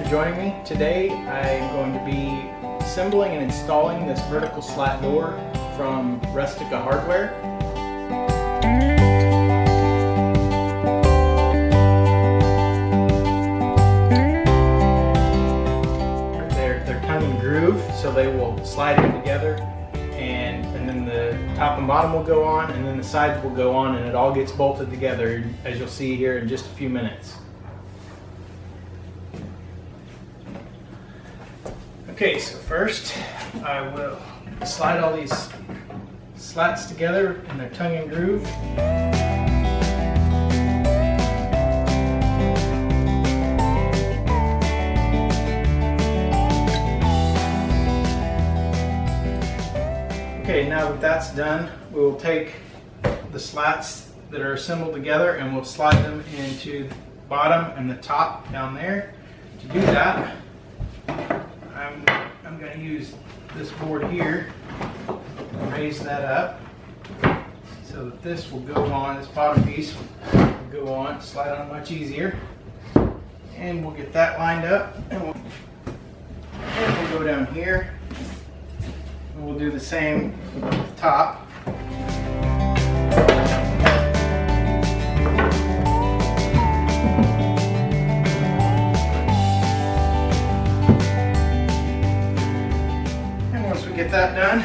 joining me. Today I'm going to be assembling and installing this vertical slat door from Rustica hardware. They're tongue and groove, so they will slide in together, and then the top and bottom will go on, and then the sides will go on, and it all gets bolted together, as you'll see here in just a few minutes. Okay, so first I will slide all these slats together in their tongue and groove. Okay, now that that's done, we will take the slats that are assembled together and we'll slide them into the bottom and the top down there. To do that, I'm going to use this board here and raise that up so that this will go on, this bottom piece will go on, slide on much easier. And we'll get that lined up, and we'll go down here and we'll do the same with the top. Get that done,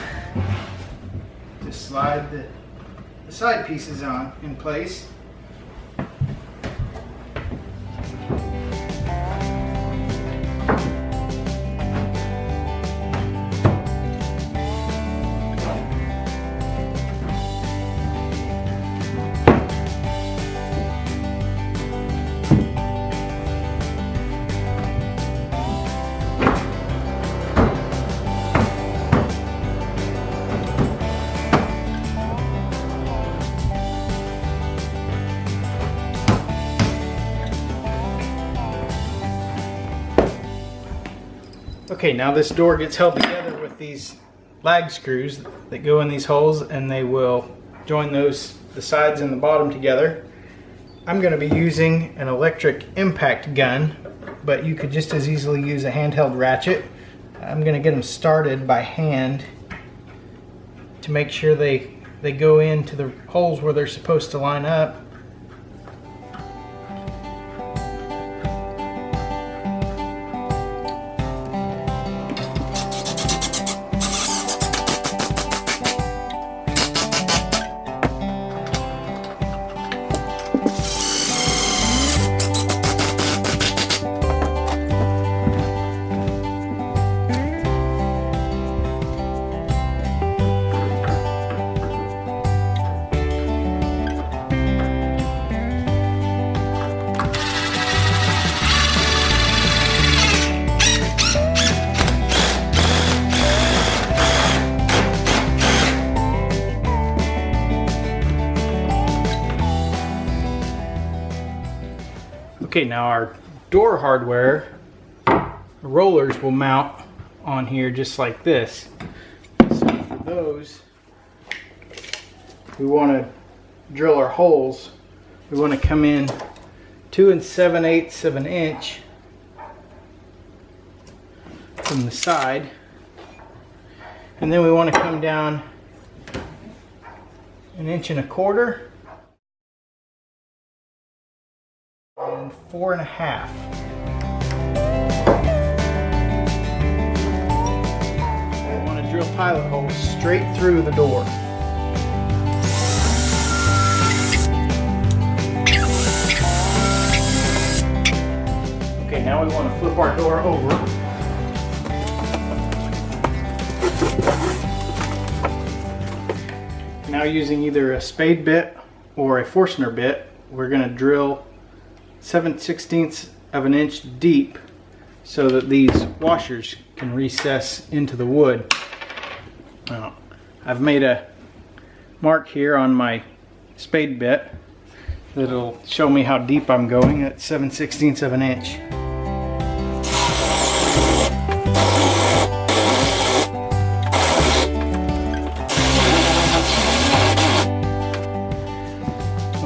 just slide the side pieces on in place. Okay, now this door gets held together with these lag screws that go in these holes, and they will join the sides and the bottom together. I'm going to be using an electric impact gun, but you could just as easily use a handheld ratchet. I'm going to get them started by hand to make sure they go into the holes where they're supposed to line up. Okay, now our door hardware rollers will mount on here just like this. So for those, we want to drill our holes. We want to come in 2 7/8 of an inch from the side, and then we want to come down 1 1/4 inches and 4 1/2. I want to drill pilot holes straight through the door. Okay, now we want to flip our door over. Now, using either a spade bit or a Forstner bit, we're going to drill 7/16 of an inch deep so that these washers can recess into the wood. Now, I've made a mark here on my spade bit that'll show me how deep I'm going at 7/16 of an inch.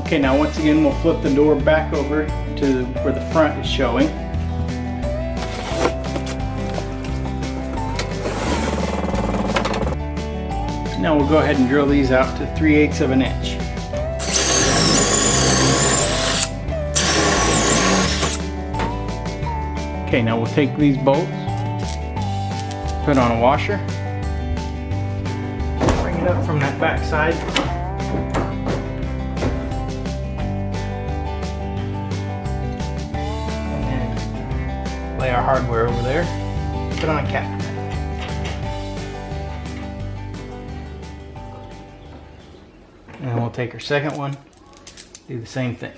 Okay, now once again we'll flip the door back over to where the front is showing. Now we'll go ahead and drill these out to 3/8 of an inch. Okay, now we'll take these bolts, put on a washer, bring it up from that back side. And then lay our hardware over there, put on a cap. And then we'll take our second one, do the same thing.